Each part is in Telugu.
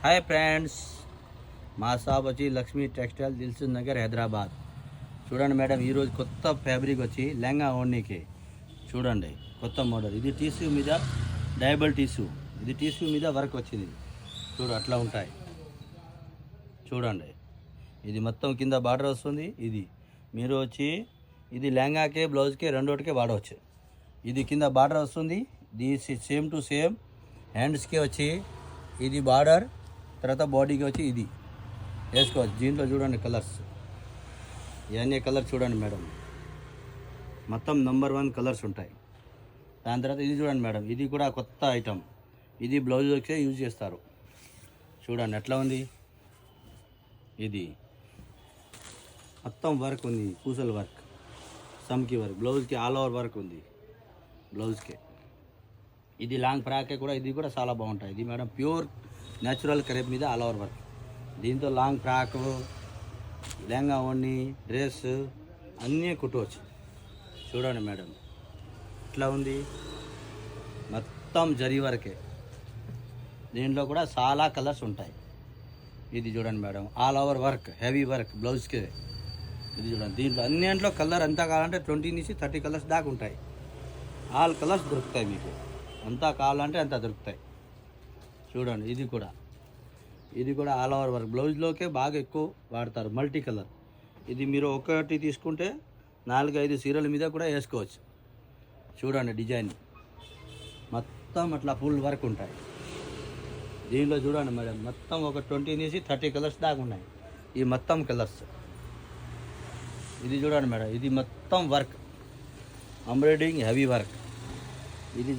హాయ్ ఫ్రెండ్స్, మా షాప్ వచ్చి లక్ష్మీ టెక్స్టైల్ దిల్సుఖ్ నగర్ హైదరాబాద్. చూడండి మేడం, ఈరోజు కొత్త ఫ్యాబ్రిక్ వచ్చి లెహంగా ఓణీకి చూడండి కొత్త మోడల్. ఇది టిష్యూ మీద డైబల్ టిష్యూ, ఇది టిష్యూ మీద వర్క్ వచ్చింది. చూడు అట్లా ఉంటాయి చూడండి. ఇది మొత్తం కింద బార్డర్ వస్తుంది. ఇది మీరు వచ్చి ఇది లెహంగాకే బ్లౌజ్కే రెండోటికే వాడవచ్చు. ఇది కింద బార్డర్ వస్తుంది. ఇది సేమ్ టు సేమ్ హ్యాండ్స్కి వచ్చి ఇది బార్డర్, తర్వాత బాడీకి వచ్చి ఇది వేసుకోవచ్చు. దీంట్లో చూడండి కలర్స్, ఇవన్నీ కలర్ చూడండి మేడం, మొత్తం నంబర్ 1 కలర్స్ ఉంటాయి. దాని తర్వాత ఇది చూడండి మేడం, ఇది కూడా కొత్త ఐటమ్. ఇది బ్లౌజ్ వచ్చే యూజ్ చేస్తారు. చూడండి ఎట్లా ఉంది. ఇది మొత్తం వర్క్ ఉంది, పూసల వర్క్, సమ్కి వర్క్, బ్లౌజ్కి ఆల్ ఓవర్ వర్క్ ఉంది బ్లౌజ్కి. ఇది లాంగ్ ఫ్రాకే కూడా, ఇది కూడా చాలా బాగుంటాయి. ఇది మేడం ప్యూర్ న్యాచురల్ క్రేప్ మీద ఆల్ ఓవర్ వర్క్. దీంతో లాంగ్ ఫ్రాక్, లెహంగా ఓణి, డ్రెస్ అన్నీ కుట్టవచ్చు. చూడండి మేడం ఇట్లా ఉంది, మొత్తం జరీ వర్కే. దీంట్లో కూడా చాలా కలర్స్ ఉంటాయి. ఇది చూడండి madam, all over work, heavy work బ్లౌజ్కే. ఇది చూడండి, దీంట్లో అన్నింట్లో కలర్ ఎంత కావాలంటే 20 నుంచి 30 కలర్స్ దాకా ఉంటాయి. ఆల్ కలర్స్ దొరుకుతాయి మీకు, అంతా కావాలంటే అంత దొరుకుతాయి. చూడండి ఇది కూడా ఆల్ ఓవర్ వర్క్, బ్లౌజ్లోకే బాగా ఎక్కువ వాడతారు, మల్టీ కలర్. ఇది మీరు ఒకటి తీసుకుంటే 4-5 చీరల మీద కూడా వేసుకోవచ్చు. చూడండి డిజైన్ మొత్తం అట్లా ఫుల్ వర్క్ ఉంటాయి. దీనిలో చూడండి మేడం, మొత్తం ఒక 20 నుంచి 30 కలర్స్ దాకా ఉన్నాయి. ఈ మొత్తం కలర్స్. ఇది చూడండి మేడం, ఇది మొత్తం వర్క్, ఎంబ్రాయిడరింగ్ హెవీ వర్క్. ఇది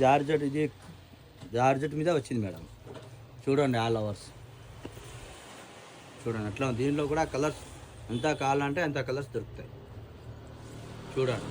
జార్జెట్ మీద వచ్చింది మేడం. చూడండి ఆల్ ఓవర్స్ చూడండి అట్లా. దీనిలో కూడా కలర్స్ ఎంత కావాలంటే అంత కలర్స్ దొరుకుతాయి. చూడండి.